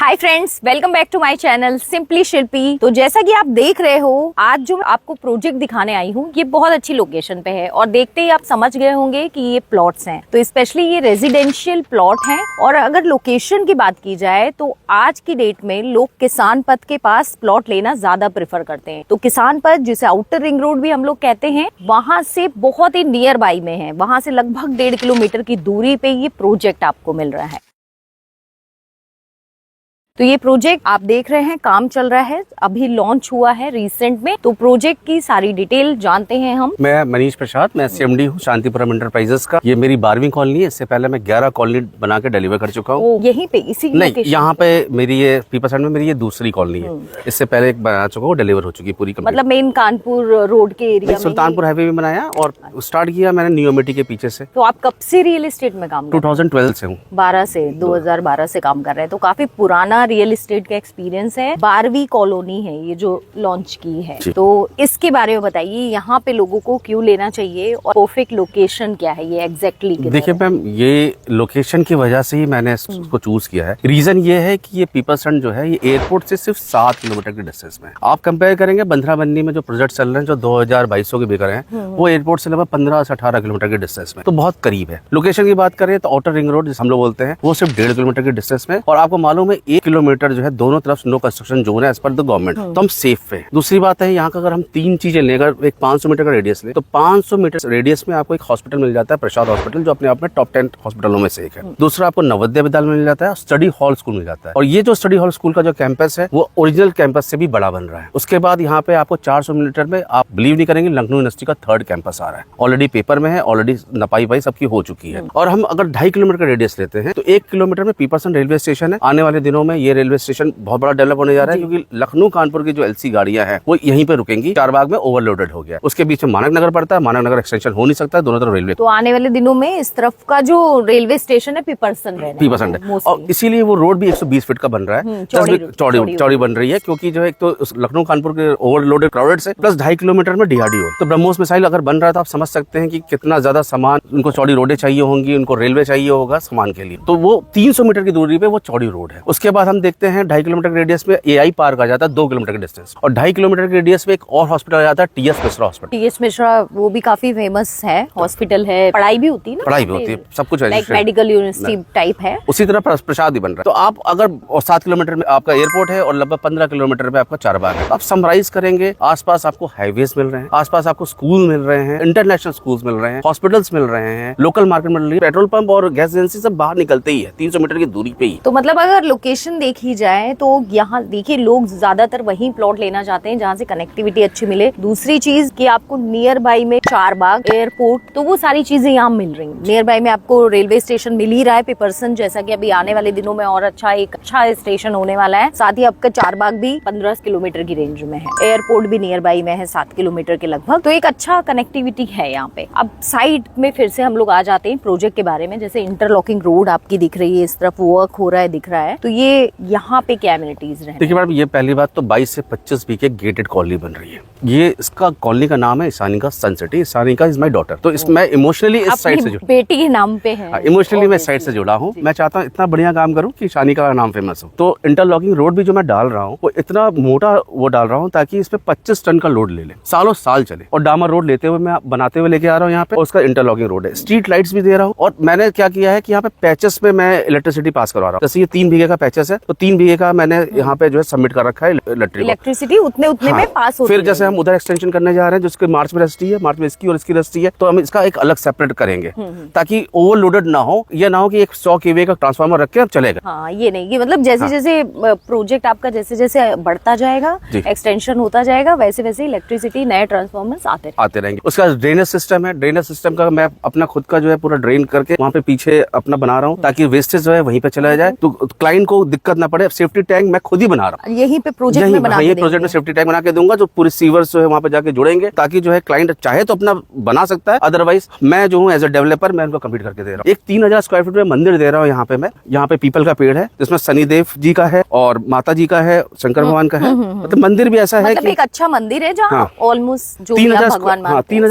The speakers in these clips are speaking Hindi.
Hi friends, welcome back to my channel simply Shilpi. तो जैसा कि आप देख रहे हो, आज जो आपको प्रोजेक्ट दिखाने आई हूँ ये बहुत अच्छी लोकेशन पे है और देखते ही आप समझ गए होंगे कि ये प्लॉट्स हैं। तो स्पेशली ये रेजिडेंशियल प्लॉट हैं और अगर लोकेशन की बात की जाए तो आज की डेट में लोग किसान पथ के पास प्लॉट लेना ज्यादा प्रेफर करते हैं। तो किसान पथ, जिसे आउटर रिंग रोड भी हम लोग कहते हैं, वहां से बहुत ही नियर बाई में है। वहां से लगभग 1.5 किलोमीटर की दूरी पे ये प्रोजेक्ट आपको मिल रहा है। तो ये प्रोजेक्ट आप देख रहे हैं, काम चल रहा है, अभी लॉन्च हुआ है रिसेंट में। तो प्रोजेक्ट की सारी डिटेल जानते हैं हम। मैं मनीष प्रसाद, मैं सीएमडी हूँ शांतिपुरम एंटरप्राइजेस का। ये मेरी 12वीं कॉलोनी है। इससे पहले मैं 11 कॉलोनी बना के डिलीवर कर चुका हूँ। यहीं पे इसी नहीं, यहाँ पे मेरी ये पीपल साइड में मेरी ये दूसरी कॉलोनी है। इससे पहले एक बना चुका हूँ, डिलीवर हो चुकी पूरी। मतलब मेन कानपुर रोड के एरिया में, सुल्तानपुर हाईवे में बनाया और स्टार्ट किया मैंने नियोमिटी के पीछे से। तो आप कब से रियल एस्टेट में काम कर रहे हैं? 2012 से हूँ। 2012 से काम कर रहे हैं। तो काफी पुराना रियल एस्टेट का एक्सपीरियंस है। 12वीं कॉलोनी है ये जो लॉन्च की है। तो इसके बारे में बताइए, यहाँ पे लोगों को क्यों लेना चाहिए और परफेक्ट लोकेशन क्या है ये एग्जैक्टली? देखिए मैम, ये लोकेशन की वजह से ही मैंने इसको चूज किया है। रीजन ये है कि ये पीपलसन जो है ये एयरपोर्ट से सिर्फ 7 किलोमीटर की डिस्टेंस में। आप कंपेयर करेंगे बंधराबंदी में जो प्रोजेक्ट चल रहे हैं, जो 2022 के बिक रहे हैं, वो एयरपोर्ट से लगभग 15 से 18 किलोमीटर की डिस्टेंस में, तो बहुत करीब है। लोकेशन की बात करें तो आउटर रिंग रोड जिसे हम लोग बोलते हैं, वो सिर्फ 1.5 किलोमीटर की डिस्टेंस में। और आपको मालूम है 1 किलोमीटर जो है दोनों तरफ नो कंस्ट्रक्शन जोन है एज पर द गवर्नमेंट, तो हम सेफ है। दूसरी बात है, यहाँ का अगर हम 3 चीजें लें, अगर एक 500 मीटर का रेडियस ले, तो 500 मीटर रेडियस में आपको एक हॉस्पिटल मिल जाता है, प्रसाद हॉस्पिटल, जो अपने आप में टॉप 10 हॉस्पिटलों में से एक है। दूसरा, आपको नवोदय विद्यालय मिल जाता है, स्टडी हॉल स्कूल मिल जाता है। और ये जो स्टडी हॉल स्कूल का जो कैंपस है वो ओरिजिनल कैंपस से भी बड़ा बन रहा है। उसके बाद यहाँ पे आपको 400 मीटर में, आप बिलीव नहीं करेंगे, लखनऊ यूनिवर्सिटी का 3rd कैंपस आ रहा है। ऑलरेडी पेपर में है, ऑलरेडी नपाई पाई सबकी हो चुकी है। और हम अगर 2.5 किलोमीटर का रेडियस लेते हैं तो 1 किलोमीटर में पीपलसन रेलवे स्टेशन है। आने वाले दिनों में ये रेलवे स्टेशन बहुत बड़ा डेवलप होने जा रहा है, क्योंकि लखनऊ कानपुर की जो एलसी गाड़ियां हैं वो यहीं पे रुकेंगी। चारबाग में ओवरलोडेड हो गया। उसके बीच में मानक नगर पड़ता है, मानक नगर एक्सटेंशन हो नहीं सकता, दोनों तरफ रेलवे। तो आने वाले दिनों में इस तरफ का जो रेलवे स्टेशन है पीपलसन है, और इसीलिए वो रोड भी 120 फीट का बन रहा है, चौड़ी बन रही है, क्योंकि जो है एक तो लखनऊ कानपुर के ओवरलोडेड क्राउडेड से प्लस 2.5 किलोमीटर में डीआरडीओ। तो ब्रह्मोस मिसाइल अगर बन रहा है तो आप समझ सकते हैं कि कितना ज्यादा सामान, उनको चौड़ी रोडें चाहिए होंगी, उनको रेलवे चाहिए होगा सामान के लिए। तो वो 300 मीटर की दूरी पे वो चौड़ी रोड है। उसके बाद हम देखते हैं 2.5 किलोमीटर के रेडियस में एआई पार्क आ जाता है, 2 किलोमीटर के डिस्टेंस। और 2.5 किलोमीटर के रेडियस में एक और हॉस्पिटल आ जाता है, TS Mishra hospital. TS Mishra वो भी काफी फेमस है, हॉस्पिटल है, पढ़ाई भी होती है ना, पढ़ाई भी होती है, सब कुछ लाइक मेडिकल यूनिवर्सिटी टाइप है। उसी तरह प्रसाद भी बन रहा है। तो आप अगर 7 किलोमीटर में आपका एयरपोर्ट है और लगभग 15 किलोमीटर में आपका चारबाग है। आप समराइज करेंगे, आसपास आपको हाईवेज मिल रहे हैं, आसपास आपको स्कूल मिल रहे हैं, इंटरनेशनल स्कूल्स मिल रहे हैं, हॉस्पिटल्स मिल रहे हैं, लोकल मार्केट मिल रही है, पेट्रोल पंप और गैस एजेंसी सब बाहर निकलते ही है 300 मीटर की दूरी पे ही। तो मतलब अगर लोकेशन देखी जाए तो यहाँ देखिए लोग ज्यादातर वहीं प्लॉट लेना चाहते हैं जहाँ से कनेक्टिविटी अच्छी मिले। दूसरी चीज कि आपको नियर बाई में चारबाग, एयरपोर्ट, तो वो सारी चीजें यहाँ मिल रही हैं। नियर बाई में आपको रेलवे स्टेशन मिल ही रहा है पीपलसन, जैसा कि अभी आने वाले दिनों में और एक अच्छा स्टेशन होने वाला है। साथ ही आपका चारबाग भी 15 किलोमीटर की रेंज में है, एयरपोर्ट भी नियर बाई में है 7 किलोमीटर के लगभग। तो एक अच्छा कनेक्टिविटी है यहाँ पे। अब साइड में फिर से हम लोग आ जाते हैं प्रोजेक्ट के बारे में। जैसे इंटरलॉकिंग रोड आपकी दिख रही है, इस तरफ वर्क हो रहा है दिख रहा है, तो ये यहाँ पे क्या एमिनिटीज रहे? देखिए मैडम, ये पहली बात तो 22 से 25 बीघे गेटेड कॉलोनी बन रही है। ये इसका कॉलोनी का नाम है Ishanika sun city. Ishanika is my daughter. तो इसमें इमोशनली इस साइड से बेटी के नाम पे है, इमोशनली मैं साइड से जुड़ा हूँ। मैं चाहता हूँ इतना बढ़िया काम करूँ कि ईशानिका का नाम फेमस हो। तो इंटरलॉकिंग रोड भी जो मैं डाल रहा हूँ वो इतना मोटा वो डाल रहा हूँ ताकि इस पे 25 टन का लोड ले ले, सालों साल चले। और डामर रोड लेते हुए मैं बनाते हुए लेके आ रहा हूँ यहाँ पे, और उसका इंटरलॉकिंग रोड है। स्ट्रीट लाइट्स भी दे रहा हूँ। और मैंने क्या किया है कि यहाँ पे पैचेस में मैं इलेक्ट्रिसिटी पास करवा रहा हूँ। जैसे ये 3 बीघे का पैचेस है, तो 3 बीघे का मैंने यहाँ पे जो है सबमिट कर रखा है इलेक्ट्रिसिटी उतने में पास होती है। फिर जैसे हम उधर एक्सटेंशन करने जा रहे हैं, जिसके मार्च में रजिस्ट्री है, मार्च में इसकी और इसकी रजिस्ट्री है, तो हम इसका एक अलग सेपरेट करेंगे ताकि ओवरलोडेड ना हो। ये ना हो कि एक 100 kVA का ट्रांसफार्मर रख के अब चलेगा। हाँ, ये नहीं, ये मतलब जैसे जैसे प्रोजेक्ट आपका जैसे जैसे बढ़ता जाएगा, एक्सटेंशन होता जाएगा, वैसे वैसे इलेक्ट्रिसिटी नए ट्रांसफार्मर्स आते रहेंगे। उसका ड्रेनेज सिस्टम है, ड्रेनेज सिस्टम का मैं अपना खुद का जो है पूरा ड्रेन करके वहाँ पे पीछे अपना बना रहा हूँ ताकि वेस्टेज जो है वहीं पे चला जाए, तो क्लाइंट को दिक्कत ना पड़े। सेफ्टी टैंक मैं खुद ही बना रहा हूँ, यहीं पे प्रोजेक्ट में सेफ्टी टैंक बना के दूंगा, जो पूरे सीवर्स जो है वहाँ पे जाके जुड़ेंगे, ताकि जो है क्लाइंट चाहे तो अपना बना सकता है, अदरवाइज मैं जो हूँ एज अ डेवलपर मैं उनको कंप्लीट करके दे रहा हूँ। एक 3000 स्क्वायर फीट में मंदिर दे रहा हूँ यहाँ पे मैं। यहाँ पे पीपल का पेड़ है जिसमें शनिदेव जी का है और माता जी का है, शंकर भगवान का है। मतलब मंदिर भी ऐसा है कि एक अच्छा मंदिर है जहाँ ऑलमोस्ट 3000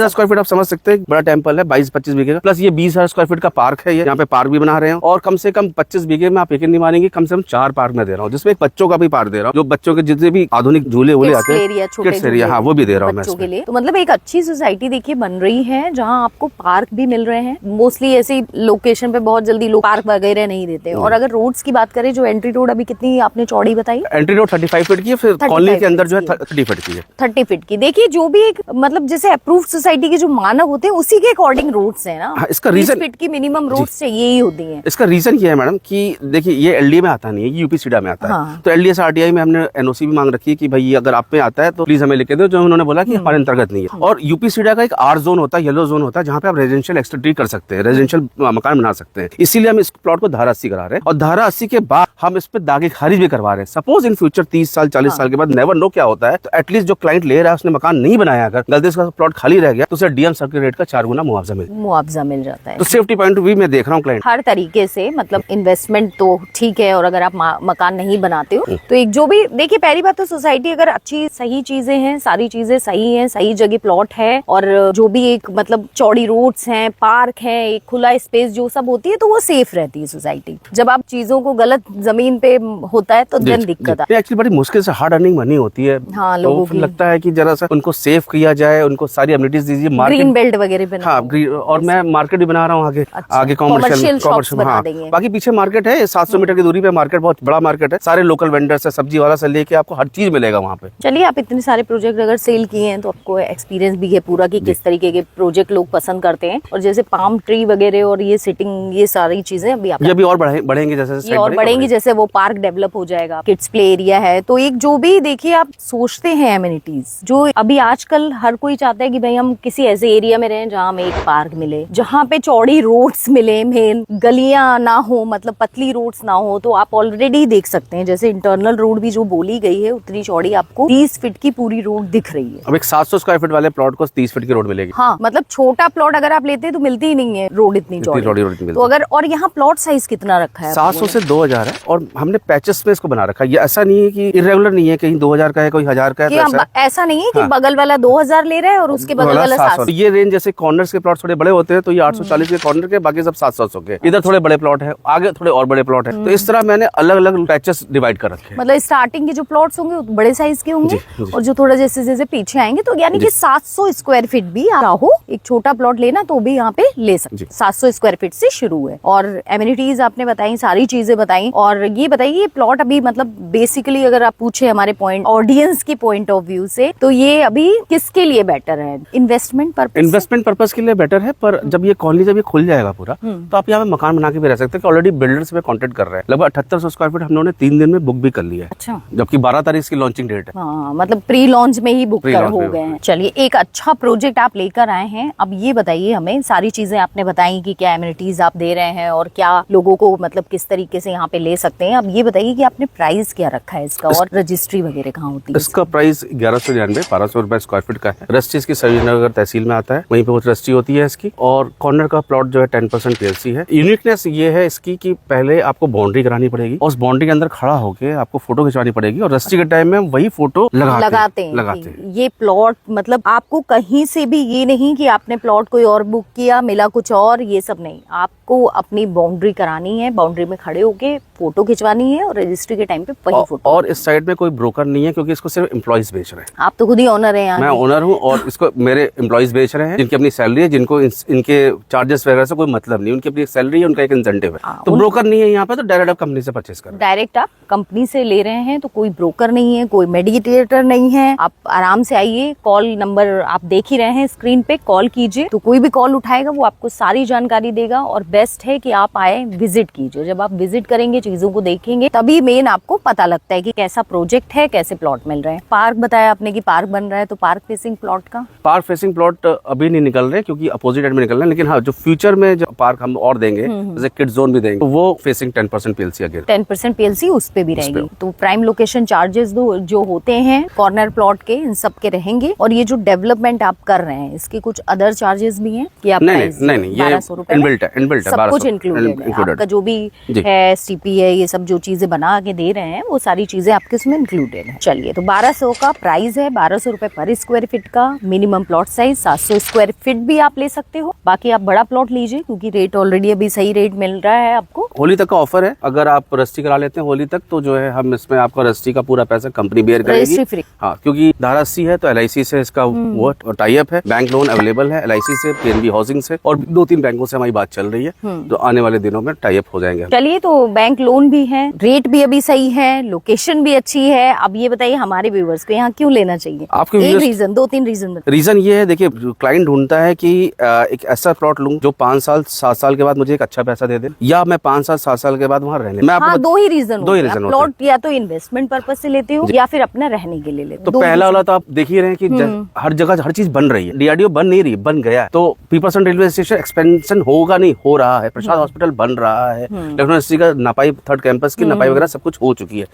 स्क्वायर फीट आप समझ सकते हैं, बड़ा टेम्पल है 22-25 बीघे का। प्लस ये 20,000 स्क्वायर फीट का पार्क है, यहाँ पे पार्क भी बना रहे हैं। और कम से कम 25 बीघे में आप यकीन नहीं मानेंगे, कम से कम 4 कार पार्क में दे रहा हूँ, जिसमें एक बच्चों का भी पार्क दे रहा हूँ, जो बच्चों के जितने भी आधुनिक झूले वूले आते हैं, किड्स एरिया, हाँ वो भी दे रहा हूँ मैं बच्चों के लिए। तो मतलब एक अच्छी सोसाइटी देखिए बन रही है, जहाँ आपको पार्क भी मिल रहे हैं। मोस्टली ऐसी लोकेशन पे बहुत जल्दी लोग पार्क वगैरह नहीं देते। और अगर रोड्स की बात करें, जो एंट्री रोड अभी कितनी आपने चौड़ी बताई? एंट्री रोड 35 फीट की है, फिर कॉलोनी के अंदर जो है 30 फीट की है। 30 फीट की। देखिए जो भी एक मतलब जैसे अप्रूव्ड सोसाइटी के जो मानक होते हैं उसी के अकॉर्डिंग रोड्स है ना। हाँ, इसका रीजन फीट की मिनिमम रोड्स चाहिए ही होती है। इसका रीजन ये है मैडम कि देखिए ये एलडीए में आता नहीं है, यूपी सीडा में आता है। हाँ। तो एलडीए से आरटीआई में हमने एनओसी भी मांग रखी है कि भाई अगर आप पे आता है तो प्लीज हमें लिख दो, जो उन्होंने बोला कि हमारे अंतर्गत नहीं है। और यूपी सीडा का एक आर जोन होता है, येलो जोन होता है, जहाँ पे आप रेजिडेंशियल एक्सटेंड कर सकते हैं, रेजिडेंशियल मकान बना सकते हैं। इसीलिए हम इस प्लॉट को धारा 80 करा रहे हैं, और धारा 80 के बाद हम इस पे दागे खारिज भी करवा रहे हैं। सपोज इन फ्यूचर 30 साल 40 साल के बाद नेवर नो क्या होता है, तो एटलीस्ट जो क्लाइंट ले रहा है उसने मकान नहीं बनाया, अगर गलती से प्लॉट खाली रह गया तो उसे डीएम सर्किल रेट का 4 गुना मुआवजा मिल जाता है। तो सेफ्टी पॉइंट भी मैं देख रहा हूँ क्लाइंट हर तरीके से, मतलब इन्वेस्टमेंट तो ठीक है, और अगर आप मकान नहीं बनाते हो तो एक जो भी देखिए, पहली बात तो सोसाइटी अगर अच्छी सही चीजें हैं, सारी चीजें सही हैं, सही जगह प्लॉट है, और जो भी एक मतलब चौड़ी रोड्स हैं, पार्क है, एक खुला स्पेस जो सब होती है, तो वो सेफ रहती है सोसाइटी। जब आप चीजों को गलत जमीन पे होता है तो दिन दिक्कत है। एक्चुअली बड़ी मुश्किल से हार्ड अर्निंग मनी होती है। हाँ, लोगों की लगता है कि जरा सा उनको सेफ किया जाए, उनको सारी अम्यूनिटीज दीजिए, ग्रीन बेल्ट वगैरह बना। हाँ, और मैं मार्केट भी बना रहा हूँ आगे। अच्छा, आगे कॉमर्शियल हाँ, बाकी पीछे मार्केट है 700 मीटर की दूरी पे मार्केट, बहुत बड़ा मार्केट है, सारे लोकल वेंडर्स है, सब्जी वाला से लेके आपको हर चीज मिलेगा वहाँ पे। चलिए, आप इतने सारे प्रोजेक्ट अगर सेल किए हैं तो आपको एक्सपीरियंस भी है पूरा कि किस तरीके के प्रोजेक्ट लोग पसंद करते हैं। और जैसे पाम ट्री वगैरह और ये सिटिंग, ये सारी चीजें अभी आप ये और बढ़ेंगे, जैसे ये और बढ़ेंगी, जैसे वो पार्क डेवलप हो जाएगा, किड्स प्ले एरिया है, तो एक जो भी देखिए आप सोचते हैं एमिनिटीज, जो अभी आजकल हर कोई चाहता है कि भाई हम किसी ऐसे एरिया में रहें जहाँ हमें एक पार्क मिले, जहाँ पे चौड़ी रोड्स मिले, मेन गलियां ना हो, मतलब पतली रोड्स ना हो। तो आप ऑलरेडी देख सकते हैं, जैसे इंटरनल रोड भी जो बोली गई है उतनी चौड़ी आपको 30 फीट की पूरी रोड दिख रही है। अब एक 700 स्क्वायर फीट वाले प्लॉट को 30 फीट की रोड मिलेगी। हाँ, मतलब छोटा प्लॉट अगर आप लेते हैं तो मिलती ही नहीं है रोड इतनी चौड़ी। तो अगर, और यहाँ प्लॉट साइज कितना रखा है? 700 से 2000 है, और हमने पैचेस में इसको बना रखा है। ये ऐसा नहीं है कि इरेगुलर नहीं है, कहीं 2000 का है, कोई 1000 का है। ऐसा नहीं है कि बगल वाला 2000 ले रहा है और उसके बगल वाला 700। ये रेंज जैसे कॉर्नर्स के प्लॉट थोड़े बड़े होते हैं, तो ये 840 के कॉर्नर के, बाकी सब 700 के। इधर थोड़े बड़े प्लॉट है, आगे थोड़े और बड़े प्लॉट है। तो इस तरह मैंने अलग अलग पैचेस डिवाइड कर रखे हैं। मतलब स्टार्टिंग के जो प्लॉट्स होंगे बड़े साइज के होंगे, और जो थोड़ा जैसे जैसे पीछे आएंगे, तो यानी कि 700 स्क्वायर फीट भी हो, एक छोटा प्लॉट लेना तो भी यहाँ पे ले सकते। 700 स्क्वायर फीट से शुरू है। और एमिनिटीज आपने बताई, सारी चीजें बताई। और ये बताइए, ये प्लॉट अभी मतलब बेसिकली अगर आप पूछे हमारे पॉइंट ऑडियंस के पॉइंट ऑफ व्यू से, तो ये अभी किसके लिए बेटर है? इन्वेस्टमेंट पर्पस के लिए बेटर है। पर जब ये कॉलोनी जब ये खुल जाएगा पूरा, तो आप यहाँ पे मकान बना के भी रह सकते हैं। ऑलरेडी बिल्डर्स पे कॉन्टेक्ट कर रहे हैं। लगभग 7800 स्क्वायर फीट हमने 3 दिन में बुक भी कर लिया है। अच्छा, जबकि 12 तारीख की लॉन्चिंग डेट है। हाँ, मतलब प्री लॉन्च में ही बुक हो गए हैं। चलिए, एक अच्छा प्रोजेक्ट आप लेकर आए हैं। अब ये बताइए हमें, सारी चीजें आपने बताई कि क्या एमिनिटीज आप दे रहे हैं और क्या लोगों को मतलब किस तरीके से यहाँ पे ले सकते हैं। अब ये बताइए कि आपने प्राइस क्या रखा है इसका, और रजिस्ट्री वगैरह कहाँ होती है? इसका प्राइस 1199 1200 रुपए स्क्वायर फीट का है। रजिस्ट्री इसकी सरीनगर तहसील में आता है, वहीं पे वो रजिस्ट्री होती है इसकी। और कॉर्नर का प्लॉट जो है 10% पीएलसी है। यूनिकनेस ये है इसकी कि पहले आपको बाउंड्री करानी पड़ेगी, और उस बाउंड्री के अंदर खड़ा होके आपको फोटो खिंचवानी पड़ेगी, और रजिस्ट्री के टाइम में वही फोटो लगाते हैं। ये प्लॉट मतलब आपको कहीं से भी ये नहीं कि आपने प्लॉट कोई और बुक किया, मिला कुछ और, ये सब नहीं। आपको अपनी बाउंड्री करानी है, बाउंड्री में खड़े होके फोटो खिंचवानी है, और रजिस्ट्री के टाइम पे वही फोटो। और इस साइड में कोई ब्रोकर नहीं है, क्योंकि इसको सिर्फ एम्प्लॉइज बेच रहे हैं। आप तो खुद ही ओनर है? मैं ओनर हूँ, और इसको मेरे एम्प्लॉइज बेच रहे हैं, जिनकी अपनी सैलरी है, जिनको इनके चार्जेस वगैरह से कोई मतलब नहीं। उनकी अपनी सैलरी है, उनका एक इंसेंटिव है। तो ब्रोकर नहीं है यहाँ पे, तो डायरेक्ट आप कंपनी से परचेस कर, डायरेक्ट आप कंपनी से ले रहे हैं। तो कोई ब्रोकर नहीं है, कोई मेडिएटर नहीं है। आप आराम से आइए, कॉल नंबर आप देख ही रहे हैं स्क्रीन पे, कॉल कीजिए, तो कोई भी कॉल उठाएगा वो आपको सारी जानकारी देगा। और बेस्ट है कि आप आए, विजिट कीजिए। जब आप विजिट करेंगे, चीजों को देखेंगे, तभी मेन आपको पता लगता है कि कैसा प्रोजेक्ट है, कैसे प्लॉट मिल रहे हैं। पार्क बताया आपने कि पार्क बन रहा है, तो पार्क फेसिंग प्लॉट का? पार्क फेसिंग प्लॉट अभी नहीं निकल रहे, क्योंकि अपोजिट एंड में निकल रहे हैं। लेकिन हाँ, जो फ्यूचर में जो पार्क हम और देंगे, जैसे किड्स जोन भी देंगे, तो वो फेसिंग 10% पीएलसी अगेन 10% पीएलसी उस पे भी रहेगी। तो प्राइम लोकेशन चार्जेस जो होते हैं कॉर्नर प्लॉट के, इन सब के रहेंगे। और ये जो डेवलपमेंट आप कर रहे हैं, इसके कुछ अदर चार्जेस भी हैं कि आप? नहीं, 1200 रुपए इनबिल्ट है, सब कुछ इंक्लूडेड है। आपका जो भी है, सीपी है, ये सब जो चीजें बना के दे रहे हैं, वो सारी चीजें आपके उसमें इंक्लूडेड है। चलिए, तो 1200 का प्राइस है, 1200 रुपए पर स्क्वायर फीट का। Minimum plot size 700 square feet भी आप ले सकते हो। बाकी आप बड़ा प्लॉट लीजिए, क्योंकि रेट ऑलरेडी अभी सही रेट मिल रहा है आपको। होली तक का ऑफर है। अगर आप रजिस्ट्री करा लेते हैं होली तक, तो जो है हम इसमें आपका रजिस्ट्री का पूरा पैसा कंपनी बेयर करेगी। फ्री। हाँ, क्योंकि धारा 80 है तो LIC से इसका वो टाई अप है, बैंक लोन अवेलेबल है LIC से, PNB हाउसिंग से, और 2-3 बैंकों से हमारी बात चल रही है, तो आने वाले दिनों में टाई अप हो जाएंगे। चलिए, तो बैंक लोन भी है, रेट भी अभी सही है, लोकेशन भी अच्छी है। अब ये बताइए हमारे व्यूवर्स को यहाँ क्यों लेना चाहिए? आपके एक रीजन, 2-3 रीजन। रीजन ये है, देखिए क्लाइंट ढूंढता है कि एक ऐसा प्लॉट लूं जो 5 साल 7 साल के बाद मुझे एक अच्छा पैसा दे दे, या मैं 5 साल 7 साल के बाद वहाँ रहने। मैं आपको दो ही रीजन होते हैं। प्लॉट या तो इन्वेस्टमेंट पर्पज से लेते हो या फिर अपना रहने के लिए लेते हो। तो पहला वाला तो आप देख ही रहे हैं कि हर जगह हर चीज बन रही है। DRDO बन नहीं रही, बन गया है। तो पीपलसन रेलवे स्टेशन एक्सपेंशन होगा नहीं, हो रहा है। प्रसाद हॉस्पिटल बन रहा है, लखनऊ यूनिवर्सिटी का नपाई 3rd कैंपस की नपाई वगैरह सब कुछ हो चुकी है।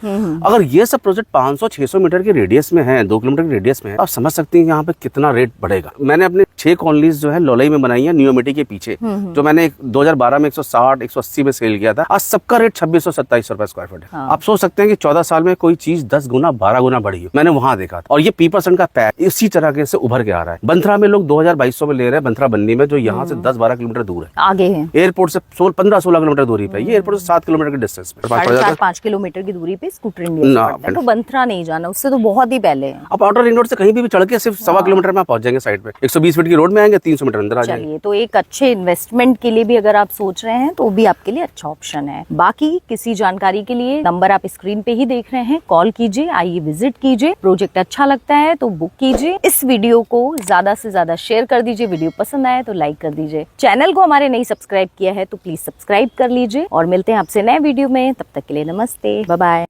अगर ये सब प्रोजेक्ट 500-600 मीटर के रेडियस में है, 2 किलोमीटर के रेडियस में है, आप समझ सकते हैं यहाँ पे कितना रेट बढ़ेगा। मैंने अपने 6 कॉलोनीज जो है लोलई में बनाई है, नियोमिटी के पीछे, जो मैंने 2012 में 160-180 में सेल किया था। आज सबका रेट 2627 रुपए स्क्वायर फीट है। आप सोच सकते हैं कि 14 साल में कोई चीज 10 गुना 12 गुना बढ़ी है। मैंने वहां देखा था। और ये पीपलसन का पैक इसी तरह से उभर के आ रहा है। बंथरा में लोग 2200 में ले रहे हैं, बंथरा बन्नी में, जो यहाँ से 10-12 किलोमीटर दूर है, आगे है। एयरपोर्ट से 15-16 किलोमीटर दूरी पे, ये एयरपोर्ट से 7 किलोमीटर के डिस्टेंस पे, 4-5 किलोमीटर की दूरी पे स्कूटर इंडिया है। तो बंथरा नहीं जाना, उससे तो बहुत ही पहले है। आप आउटर रिंग रोड से कहीं भी चढ़ के सिर्फ 1.25 किलोमीटर में पहुंच जाएंगे साइड पे। 120 फीट की रोड में आएंगे, 300 मीटर अंदर आ जाएंगे। चलिए, तो एक अच्छे इन्वेस्टमेंट के लिए भी अगर आप सोच रहे हैं तो भी आपके लिए अच्छा ऑप्शन है। बाकी किसी जानकारी के लिए नंबर आप स्क्रीन पे ही देख रहे हैं, कॉल कीजिए, आइए विजिट कीजिए। प्रोजेक्ट अच्छा लगता है तो बुक कीजिए। इस वीडियो को ज्यादा से ज्यादा शेयर कर दीजिए। वीडियो पसंद आए तो लाइक कर दीजिए। चैनल को हमारे नहीं सब्सक्राइब किया है तो प्लीज सब्सक्राइब कर लीजिए। और मिलते हैं आपसे नए वीडियो में, तब तक के लिए नमस्ते, बाय बाय।